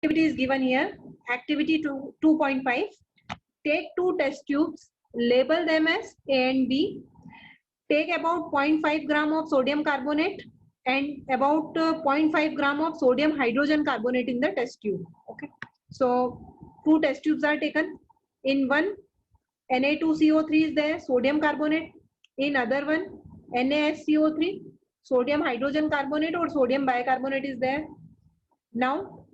activity is given here. Activity 2.5. Take two test tubes, label them as A and B. Take about 0.5 gram of sodium carbonate and about 0.5 gram of sodium hydrogen carbonate in the test tube. Okay. So two test tubes are taken. In one, Na2CO3 is there, sodium carbonate. In other one, NaSCO3, sodium hydrogen carbonate or sodium bicarbonate is there. Now,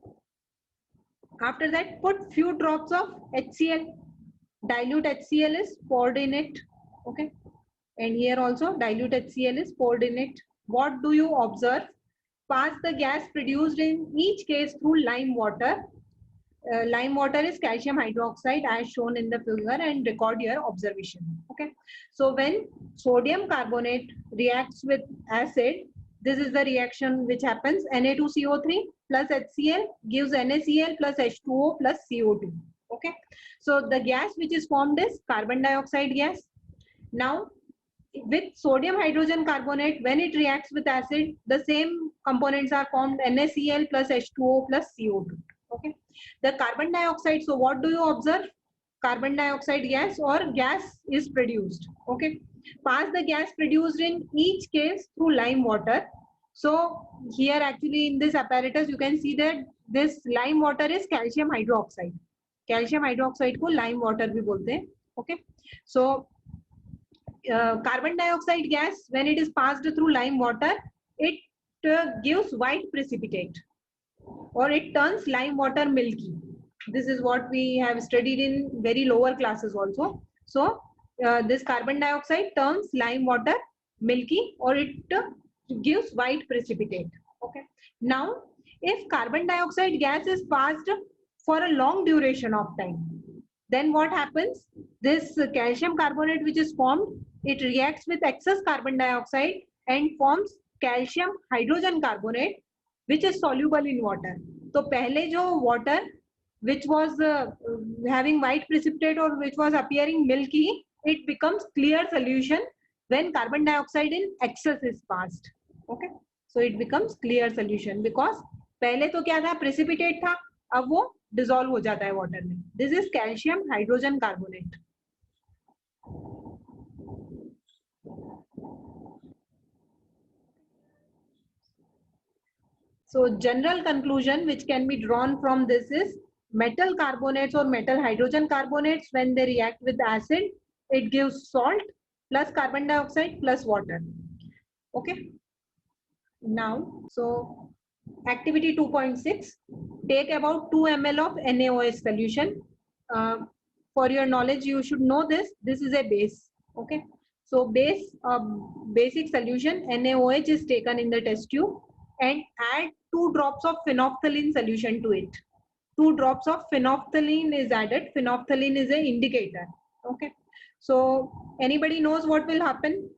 after that, put few drops of HCl. Dilute HCl is poured in it. Okay. And here also dilute HCl is poured in it. What do you observe? Pass the gas produced in each case through lime water. Lime water is calcium hydroxide as shown in the figure, and record your observation. Okay. So when sodium carbonate reacts with acid, this is the reaction which happens. Na2CO3 plus HCl gives NaCl plus H2O plus CO2. Okay. So the gas which is formed is carbon dioxide gas. Now with sodium hydrogen carbonate, when it reacts with acid, the same components are formed, NaCl plus H2O plus CO2. Okay. The carbon dioxide, so what do you observe? Carbon dioxide gas or gas is produced. Okay. Pass the gas produced in each case through lime water. So here actually in this apparatus you can see that this lime water is calcium hydroxide. Calcium hydroxide को lime water भी बोलते हैं. Okay. So carbon dioxide gas, when it is passed through lime water, it gives white precipitate, or it turns lime water milky. This is what we have studied in very lower classes also. So this carbon dioxide turns lime water milky, or it gives white precipitate. Okay. Now if carbon dioxide gas is passed for a long duration of time, then what happens? This calcium carbonate which is formed, it reacts with excess carbon dioxide and forms calcium hydrogen carbonate, which is soluble in water. So पहले जो water which was having white precipitate or which was appearing milky, it becomes clear solution when carbon dioxide in excess is passed. Okay, so it becomes clear solution because पहले तो क्या था, precipitate था, अब वो dissolve हो जाता है water में. This is calcium hydrogen carbonate. So general conclusion which can be drawn from this is metal carbonates or metal hydrogen carbonates, when they react with acid, it gives salt plus carbon dioxide plus water. Okay. Now, so activity 2.6, take about 2 ml of NaOH solution. For your knowledge, you should know this. This is a base. Okay. So base, basic solution NaOH is taken in the test tube and add 2 drops of phenolphthalein solution to it. 2 drops of phenolphthalein is added. Phenolphthalein is an indicator. Okay. So anybody knows what will happen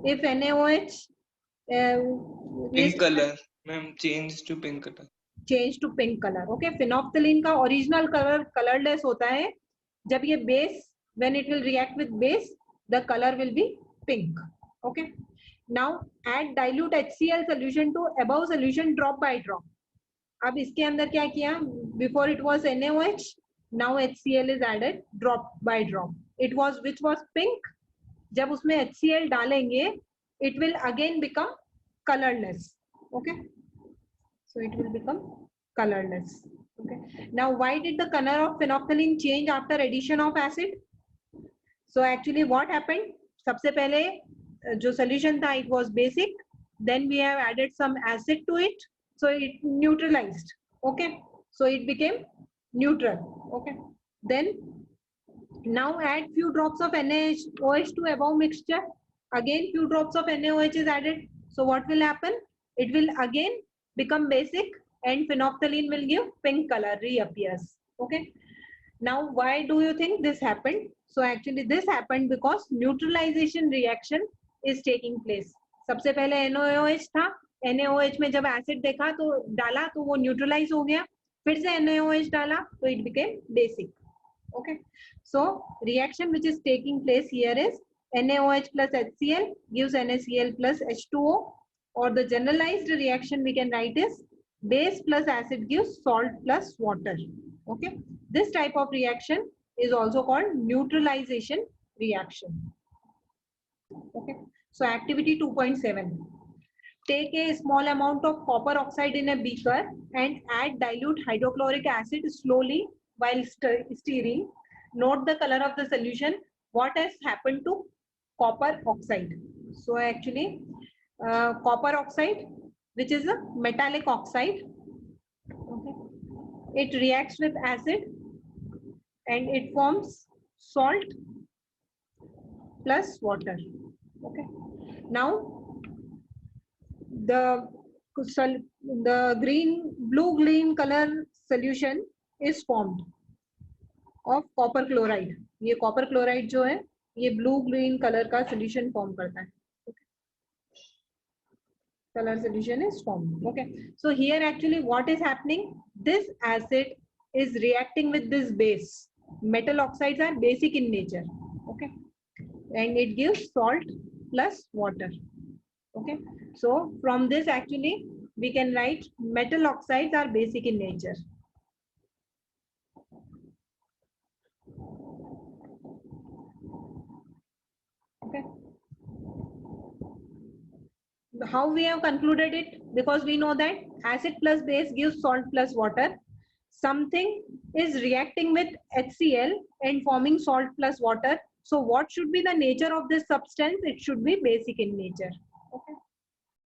if NaOH pink color, ma'am, change to pink color. Change to pink color. Okay. Phenolphthalein का original color colorless होता है. जब ये base, when it will react with base, the color will be pink. Okay. Now add dilute HCl solution to above solution drop by drop. अब इसके अंदर क्या किया? Before it was NaOH, now HCl is added drop by drop. It was, which was pink. जब उसमें HCl डालेंगे, it will again become colorless. Okay. So it will become colorless. Okay. Now why did the color of phenolphthalein change after addition of acid? So actually what happened? सबसे पहले जो solution था, it was basic. Then we have added some acid to it. So it neutralized. Okay. So it became neutral. Okay. Then now add few drops of NaOH to above mixture. Again few drops of NaOH is added. So what will happen? It will again become basic and phenolphthalein will give pink color, reappears. Okay. Now why do you think this happened? So actually this happened because neutralization reaction is taking place. सबसे पहले NaOH था, NaOH में जब acid देखा तो डाला तो वो neutralize हो गया, फिर से NaOH डाला तो it became basic. Okay. So reaction which is taking place here is NaOH plus HCl gives NaCl plus H2O, or the generalized reaction we can write is Base plus acid gives salt plus water. Okay, this type of reaction is also called neutralization reaction. Okay, so activity 2.7. Take a small amount of copper oxide in a beaker and add dilute hydrochloric acid slowly while stirring. Note the color of the solution. What has happened to copper oxide? So actually, copper oxide, which is a metallic oxide, okay, it reacts with acid and it forms salt plus water. Okay. Now the blue green color solution is formed of copper chloride. ये copper chloride जो है ये blue green color का solution form करता है. Color solution is formed. Okay, so here actually what is happening, this acid is reacting with this base. Metal oxides are basic in nature. Okay, and it gives salt plus water. Okay, so from this actually we can write metal oxides are basic in nature. Okay, how we have concluded it, because we know that acid plus base gives salt plus water. Something is reacting with HCl and forming salt plus water. So what should be the nature of this substance? It should be basic in nature. Okay.